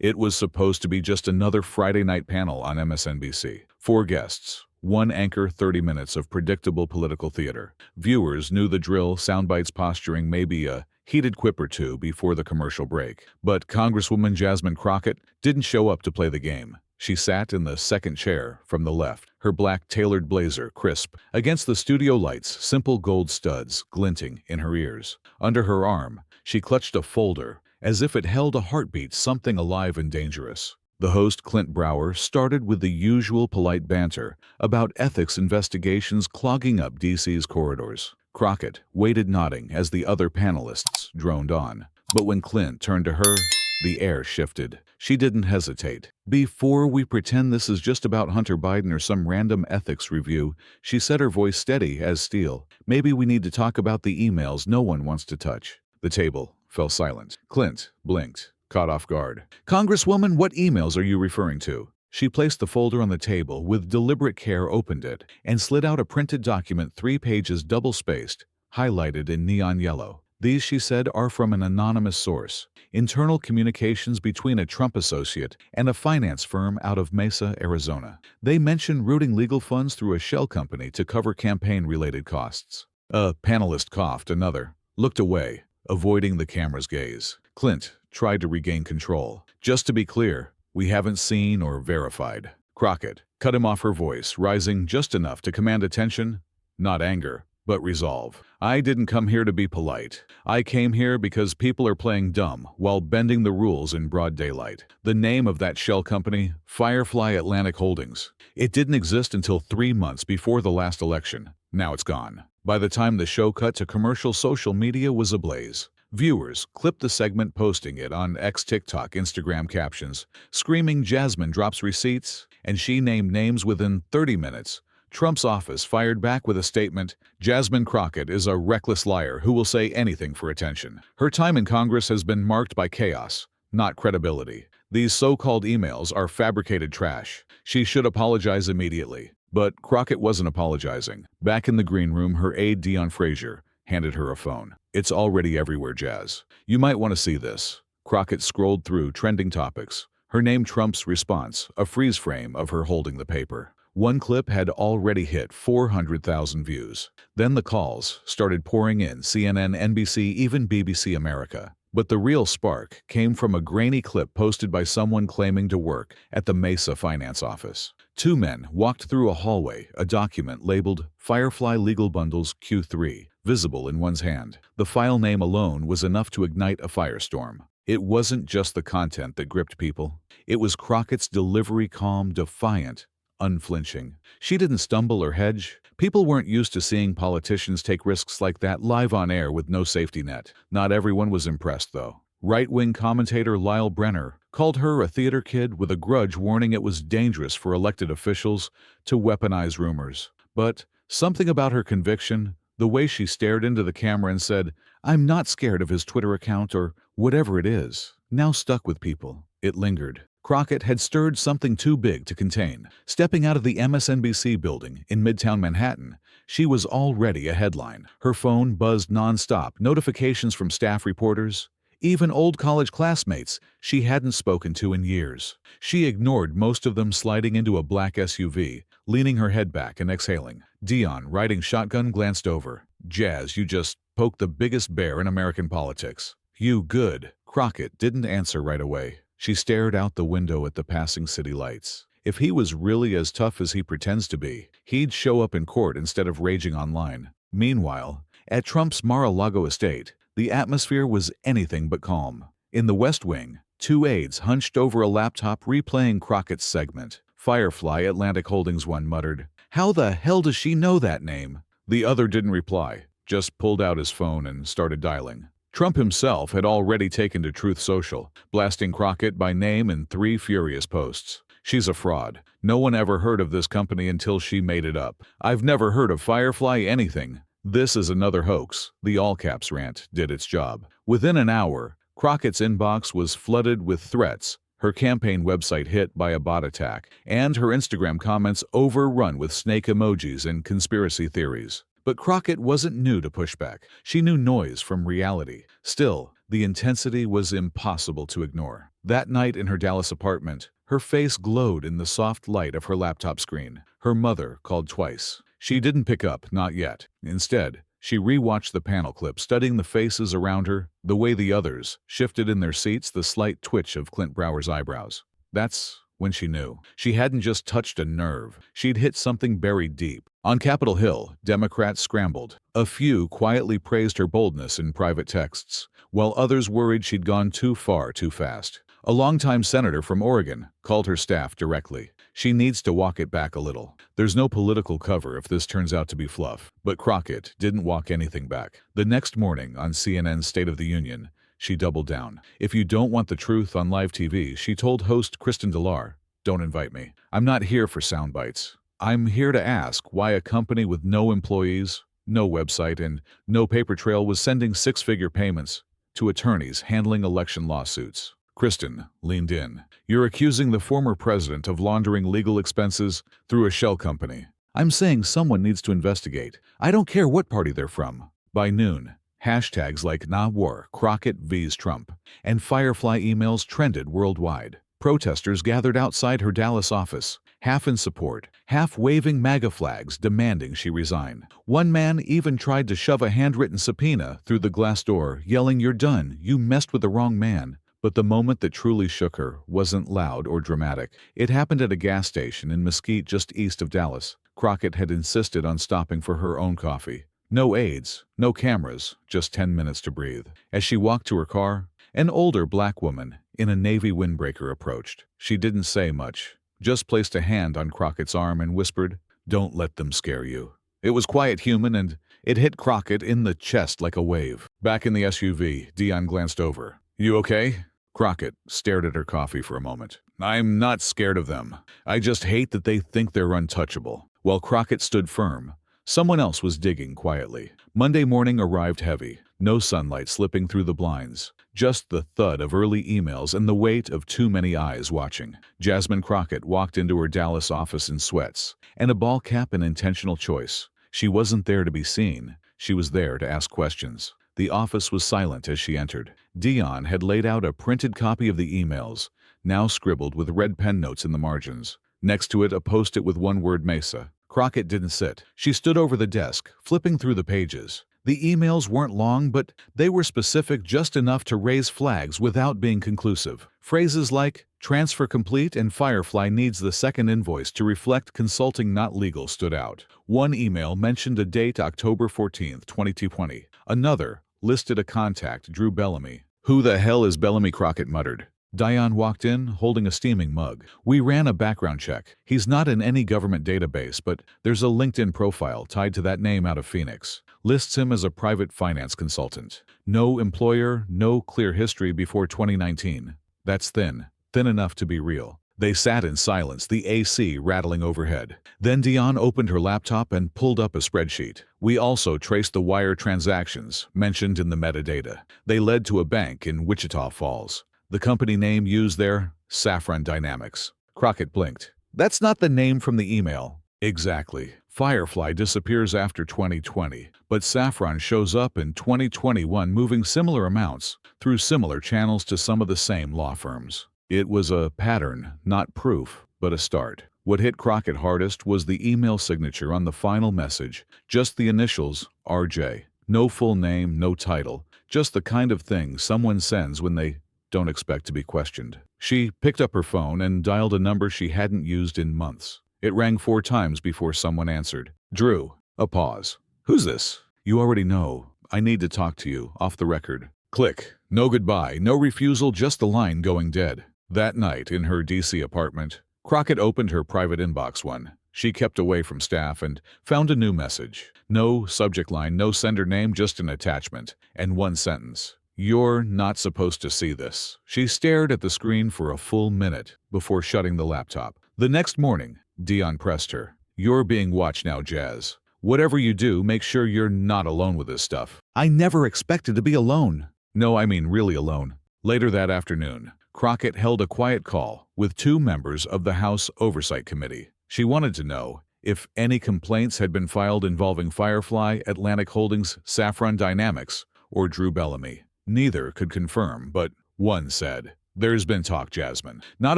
It was supposed to be just another Friday night panel on MSNBC. 4 guests, 1 anchor, 30 minutes of predictable political theater. Viewers knew the drill, soundbites, posturing, maybe a heated quip or two before the commercial break. But Congresswoman Jasmine Crockett didn't show up to play the game. She sat in the second chair from the left, her black tailored blazer crisp against the studio lights, simple gold studs glinting in her ears. Under her arm, she clutched a folder, as if it held a heartbeat, something alive and dangerous. The host, Clint Brower, started with the usual polite banter about ethics investigations clogging up DC's corridors. Crockett waited nodding as the other panelists droned on. But when Clint turned to her, the air shifted. She didn't hesitate. "Before we pretend this is just about Hunter Biden or some random ethics review," she said, her voice steady as steel, "maybe we need to talk about the emails no one wants to touch." The table fell silent. Clint blinked, caught off guard. "Congresswoman, what emails are you referring to?" She placed the folder on the table, with deliberate care opened it, and slid out a printed document, 3 pages double-spaced, highlighted in neon yellow. "These," she said, "are from an anonymous source. Internal communications between a Trump associate and a finance firm out of Mesa, Arizona. They mention routing legal funds through a shell company to cover campaign-related costs." A panelist coughed, another looked away, avoiding the camera's gaze. Clint tried to regain control. "Just to be clear, we haven't seen or verified." Crockett cut him off, her voice rising just enough to command attention, not anger, but resolve. "I didn't come here to be polite. I came here because people are playing dumb while bending the rules in broad daylight. The name of that shell company, Firefly Atlantic Holdings. It didn't exist until 3 months before the last election. Now it's gone." By the time the show cut to commercial, social media was ablaze. Viewers clipped the segment, posting it on X, TikTok, Instagram, captions screaming, "Jasmine drops receipts," and she named names. Within 30 minutes, Trump's office fired back with a statement: "Jasmine Crockett is a reckless liar who will say anything for attention. Her time in Congress has been marked by chaos, not credibility. These so-called emails are fabricated trash. She should apologize immediately." But Crockett wasn't apologizing. Back in the green room, her aide Dion Frazier handed her a phone. "It's already everywhere, Jazz. You might want to see this." Crockett scrolled through trending topics. Her name, Trump's response, a freeze frame of her holding the paper. One clip had already hit 400,000 views. Then the calls started pouring in: CNN, NBC, even BBC America. But the real spark came from a grainy clip posted by someone claiming to work at the Mesa finance office. 2 men walked through a hallway, a document labeled Firefly Legal Bundles Q3 visible in one's hand. The file name alone was enough to ignite a firestorm. It wasn't just the content that gripped people. It was Crockett's delivery, calm, defiant, unflinching. She didn't stumble or hedge. People weren't used to seeing politicians take risks like that live on air with no safety net. Not everyone was impressed, though. Right-wing commentator Lyle Brenner called her a theater kid with a grudge, warning it was dangerous for elected officials to weaponize rumors. But something about her conviction, the way she stared into the camera and said, "I'm not scared of his Twitter account or whatever it is," now stuck with people. It lingered. Crockett had stirred something too big to contain. Stepping out of the MSNBC building in Midtown Manhattan, she was already a headline. Her phone buzzed nonstop, notifications from staff, reporters, even old college classmates she hadn't spoken to in years. She ignored most of them, sliding into a black SUV, leaning her head back and exhaling. Dion, riding shotgun, glanced over. "Jazz, you just poked the biggest bear in American politics." "You good?" Crockett didn't answer right away. She stared out the window at the passing city lights. If he was really as tough as he pretends to be, he'd show up in court instead of raging online. Meanwhile, at Trump's Mar-a-Lago estate, the atmosphere was anything but calm. In the West Wing, 2 aides hunched over a laptop replaying Crockett's segment. "Firefly Atlantic Holdings," one muttered. "How the hell does she know that name?" The other didn't reply, just pulled out his phone and started dialing. Trump himself had already taken to Truth Social, blasting Crockett by name in 3 furious posts. "She's a fraud. No one ever heard of this company until she made it up. I've never heard of Firefly anything. This is another hoax." The all-caps rant did its job. Within an hour, Crockett's inbox was flooded with threats, her campaign website hit by a bot attack, and her Instagram comments overrun with snake emojis and conspiracy theories. But Crockett wasn't new to pushback. She knew noise from reality. Still, The intensity was impossible to ignore. That night in her Dallas apartment, her face glowed in the soft light of her laptop screen. Her mother called twice. She didn't pick up, not yet. Instead, she rewatched the panel clip, studying the faces around her, the way the others shifted in their seats, the slight twitch of Clint Brower's eyebrows. That's when she knew. She hadn't just touched a nerve. She'd hit something buried deep. On Capitol Hill, Democrats scrambled. A few quietly praised her boldness in private texts, while others worried she'd gone too far too fast. A longtime senator from Oregon called her staff directly. She needs to walk it back a little. There's no political cover if this turns out to be fluff. But Crockett didn't walk anything back. The next morning on CNN's State of the Union, she doubled down. If you don't want the truth on live TV, she told host Kristen Delar, don't invite me. I'm not here for sound bites. I'm here to ask why a company with no employees, no website, and no paper trail was sending six-figure payments to attorneys handling election lawsuits. Kristen leaned in. You're accusing the former president of laundering legal expenses through a shell company. I'm saying someone needs to investigate. I don't care what party they're from. By noon, hashtags like "Nah War, Crockett vs. Trump," and Firefly emails trended worldwide. Protesters gathered outside her Dallas office, half in support, half waving MAGA flags demanding she resign. One man even tried to shove a handwritten subpoena through the glass door, yelling, "You're done. You messed with the wrong man." But the moment that truly shook her wasn't loud or dramatic. It happened at a gas station in Mesquite just east of Dallas. Crockett had insisted on stopping for her own coffee. No aides, no cameras, just 10 minutes to breathe. As she walked to her car, an older black woman in a navy windbreaker approached. She didn't say much, just placed a hand on Crockett's arm and whispered, "Don't let them scare you." It was quiet, human, and it hit Crockett in the chest like a wave. Back in the SUV, Dion glanced over. "You okay?" Crockett stared at her coffee for a moment. "I'm not scared of them. I just hate that they think they're untouchable." While Crockett stood firm, someone else was digging quietly. Monday morning arrived heavy. No sunlight slipping through the blinds. Just the thud of early emails and the weight of too many eyes watching. Jasmine Crockett walked into her Dallas office in sweats, and a ball cap an intentional choice. She wasn't there to be seen. She was there to ask questions. The office was silent as she entered. Dion had laid out a printed copy of the emails, now scribbled with red pen notes in the margins. Next to it, a post-it with one word, Mesa. Crockett didn't sit. She stood over the desk, flipping through the pages. The emails weren't long, but they were specific, just enough to raise flags without being conclusive. Phrases like, "Transfer complete" and "Firefly needs the second invoice to reflect consulting not legal" stood out. One email mentioned a date, October 14th, 2020. Another listed a contact, Drew Bellamy. "Who the hell is Bellamy?" Crockett muttered. Dion walked in, holding a steaming mug. "We ran a background check. He's not in any government database, but there's a LinkedIn profile tied to that name out of Phoenix. Lists him as a private finance consultant. No employer, no clear history before 2019. That's thin enough to be real." They sat in silence, the AC rattling overhead. Then Dion opened her laptop and pulled up a spreadsheet. "We also traced the wire transactions mentioned in the metadata. They led to a bank in Wichita Falls. The company name used there, Saffron Dynamics." Crockett blinked. "That's not the name from the email." "Exactly. Firefly disappears after 2020, but Saffron shows up in 2021, moving similar amounts through similar channels to some of the same law firms." It was a pattern, not proof, but a start. What hit Crockett hardest was the email signature on the final message, just the initials, RJ. No full name, no title, just the kind of thing someone sends when they don't expect to be questioned. She picked up her phone and dialed a number she hadn't used in months. It rang 4 times before someone answered. "Drew." A pause. "Who's this?" "You already know. I need to talk to you, off the record." Click. No goodbye, no refusal, just the line going dead. That night, in her D.C. apartment, Crockett opened her private inbox one. She kept away from staff and found a new message. No subject line, no sender name, just an attachment. And one sentence. "You're not supposed to see this." She stared at the screen for a full minute before shutting the laptop. The next morning, Dion pressed her. "You're being watched now, Jazz. Whatever you do, make sure you're not alone with this stuff." "I never expected to be alone." "No, I mean really alone." Later that afternoon, Crockett held a quiet call with 2 members of the House Oversight Committee. She wanted to know if any complaints had been filed involving Firefly, Atlantic Holdings, Saffron Dynamics, or Drew Bellamy. Neither could confirm, but one said, "There's been talk, Jasmine. Not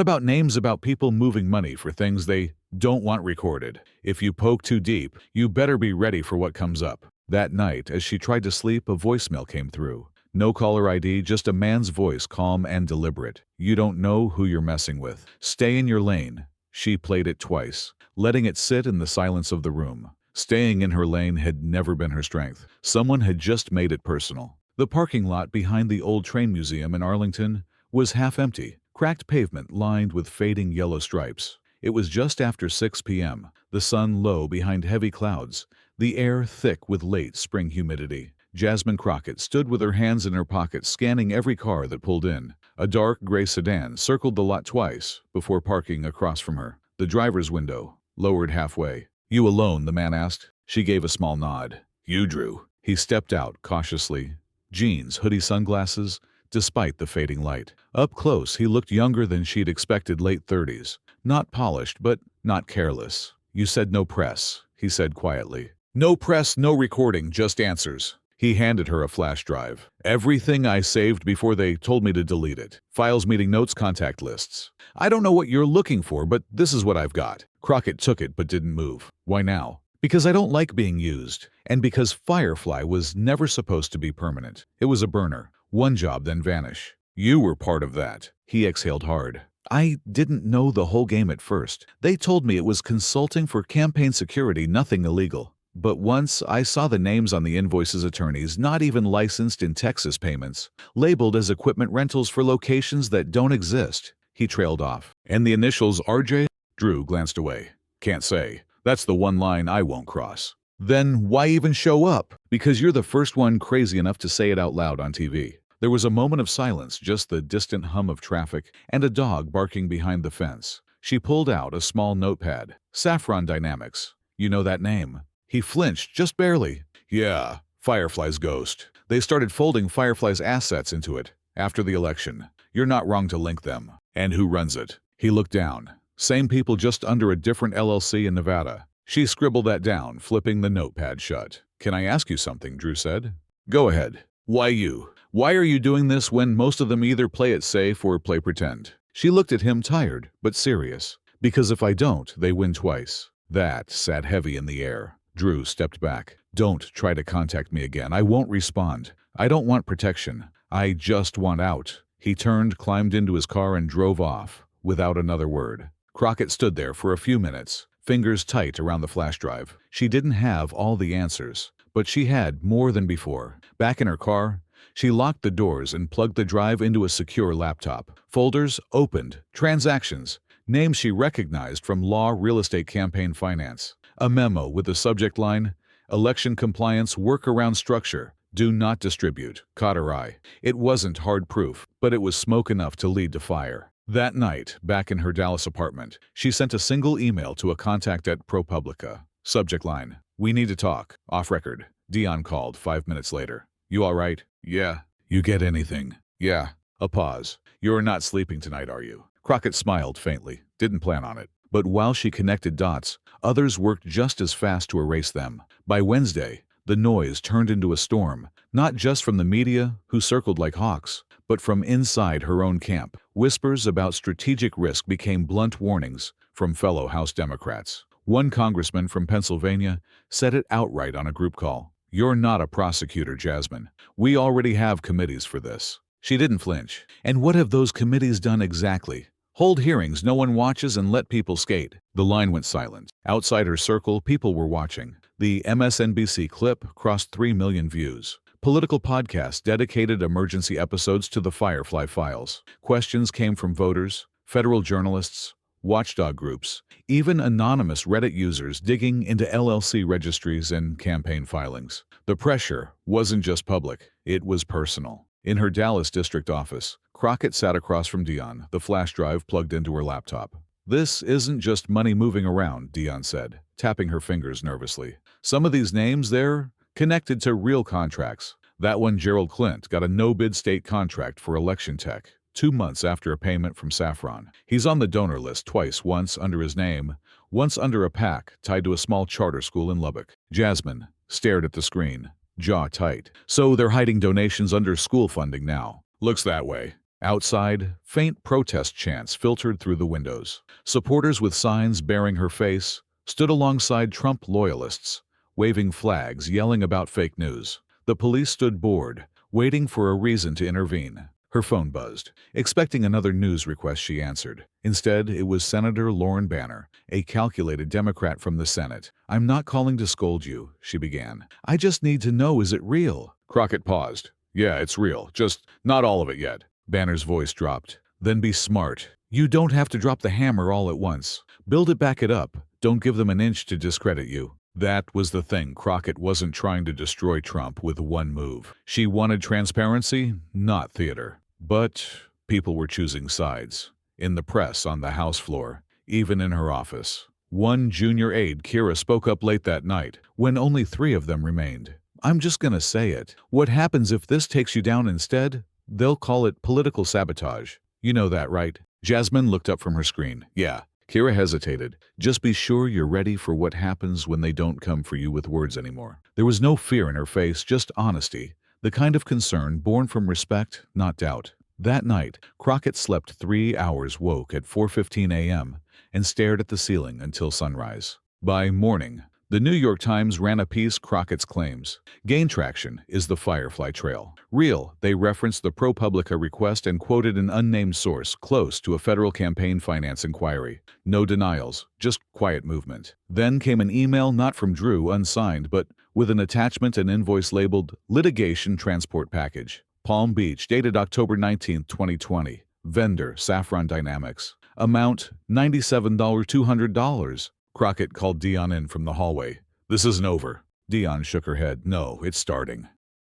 about names, about people moving money for things they don't want recorded. If you poke too deep, you better be ready for what comes up." That night, as she tried to sleep, a voicemail came through. No caller ID, just a man's voice, calm and deliberate. "You don't know who you're messing with. Stay in your lane." She played it twice, letting it sit in the silence of the room. Staying in her lane had never been her strength. Someone had just made it personal. The parking lot behind the old train museum in Arlington was half empty, cracked pavement lined with fading yellow stripes. It was just after 6 p.m., the sun low behind heavy clouds, the air thick with late spring humidity. Jasmine Crockett stood with her hands in her pockets, scanning every car that pulled in. A dark gray sedan circled the lot twice before parking across from her. The driver's window lowered halfway. "You alone?" the man asked. She gave a small nod. "You, Drew." He stepped out cautiously. Jeans, hoodie, sunglasses, despite the fading light. Up close, he looked younger than she'd expected, late 30s. Not polished, but not careless. "You said no press," he said quietly. "No press, no recording, just answers." He handed her a flash drive. "Everything I saved before they told me to delete it. Files, meeting notes, contact lists. I don't know what you're looking for, but this is what I've got." Crockett took it but didn't move. "Why now?" "Because I don't like being used, and because Firefly was never supposed to be permanent. It was a burner. One job, then vanish." "You were part of that." He exhaled hard. "I didn't know the whole game at first. They told me it was consulting for campaign security, nothing illegal. But once I saw the names on the invoices, attorneys not even licensed in Texas, payments labeled as equipment rentals for locations that don't exist." He trailed off. "And the initials RJ?" Drew glanced away. "Can't say. That's the one line I won't cross." "Then why even show up?" "Because you're the first one crazy enough to say it out loud on TV." There was a moment of silence, just the distant hum of traffic and a dog barking behind the fence. She pulled out a small notepad. "Saffron Dynamics. You know that name?" He flinched, just barely. "Yeah, Firefly's ghost. They started folding Firefly's assets into it after the election. You're not wrong to link them." "And who runs it?" He looked down. "Same people, just under a different LLC in Nevada." She scribbled that down, flipping the notepad shut. "Can I ask you something?" Drew said. "Go ahead." "Why you? Why are you doing this when most of them either play it safe or play pretend?" She looked at him, tired but serious. "Because if I don't, they win twice." That sat heavy in the air. Drew stepped back. "Don't try to contact me again. I won't respond. I don't want protection. I just want out." He turned, climbed into his car, and drove off, without another word. Crockett stood there for a few minutes, fingers tight around the flash drive. She didn't have all the answers, but she had more than before. Back in her car, she locked the doors and plugged the drive into a secure laptop. Folders opened, transactions, names she recognized from law, real estate, campaign finance. A memo with the subject line, "Election Compliance Workaround Structure. Do not distribute." Caught her eye. It wasn't hard proof, but it was smoke enough to lead to fire. That night, back in her Dallas apartment, she sent a single email to a contact at ProPublica. Subject line, "We need to talk. Off record." Dion called 5 minutes later. "You all right?" "Yeah." "You get anything?" "Yeah." A pause. "You're not sleeping tonight, are you?" Crockett smiled faintly. Didn't plan on it. But while she connected dots, others worked just as fast to erase them. By Wednesday, the noise turned into a storm, not just from the media, who circled like hawks, but from inside her own camp. Whispers about strategic risk became blunt warnings from fellow House Democrats. One congressman from Pennsylvania said it outright on a group call. "You're not a prosecutor, Jasmine. We already have committees for this." She didn't flinch. "And what have those committees done exactly?" "Hold hearings no one watches and let people skate." The line went silent. Outside her circle, people were watching. The MSNBC clip crossed 3 million views. Political podcasts dedicated emergency episodes to the Firefly Files. Questions came from voters, federal journalists, watchdog groups, even anonymous Reddit users digging into LLC registries and campaign filings. The pressure wasn't just public, it was personal. In her Dallas district office, Crockett sat across from Dion, the flash drive plugged into her laptop. "This isn't just money moving around," Dion said, tapping her fingers nervously. "Some of these names, they're connected to real contracts. That one, Gerald Clint, got a no-bid state contract for election tech 2 months after a payment from Saffron. He's on the donor list twice, once under his name, once under a PAC tied to a small charter school in Lubbock." Jasmine stared at the screen. jaw tight. So they're hiding donations under school funding now. Looks that way. Outside, faint protest chants filtered through the windows. Supporters with signs bearing her face stood alongside Trump loyalists, waving flags, yelling about fake news. The police stood bored, waiting for a reason to intervene. Her phone buzzed. Expecting another news request, she answered. Instead, it was Senator Lauren Banner, a calculated Democrat from the Senate. "I'm not calling to scold you," she began. "I just need to know, is it real?" Crockett paused. "Yeah, it's real. Just not all of it yet." Banner's voice dropped. "Then be smart. You don't have to drop the hammer all at once. Build it, back it up. Don't give them an inch to discredit you." That was the thing. Crockett wasn't trying to destroy Trump with one move. She wanted transparency, not theater. But people were choosing sides. In the press, on the House floor, even in her office. One junior aide, Kira, spoke up late that night, when only 3 of them remained. "I'm just gonna say it. What happens if this takes you down instead? They'll call it political sabotage. You know that, right?" Jasmine looked up from her screen. "Yeah." Kira hesitated. "Just be sure you're ready for what happens when they don't come for you with words anymore." There was no fear in her face, just honesty, the kind of concern born from respect, not doubt. That night, Crockett slept 3 hours, woke at 4:15 a.m., and stared at the ceiling until sunrise. By morning, the New York Times ran a piece. Crockett's claims gained traction. Is the Firefly Trail real? They referenced the ProPublica request and quoted an unnamed source close to a federal campaign finance inquiry. No denials, just quiet movement. Then came an email, not from Drew, unsigned, but with an attachment and invoice labeled Litigation Transport Package. Palm Beach, dated October 19, 2020. Vendor, Saffron Dynamics. Amount, $97, $200. Crockett called Dion in from the hallway. "This isn't over." Dion shook her head. "No, it's starting."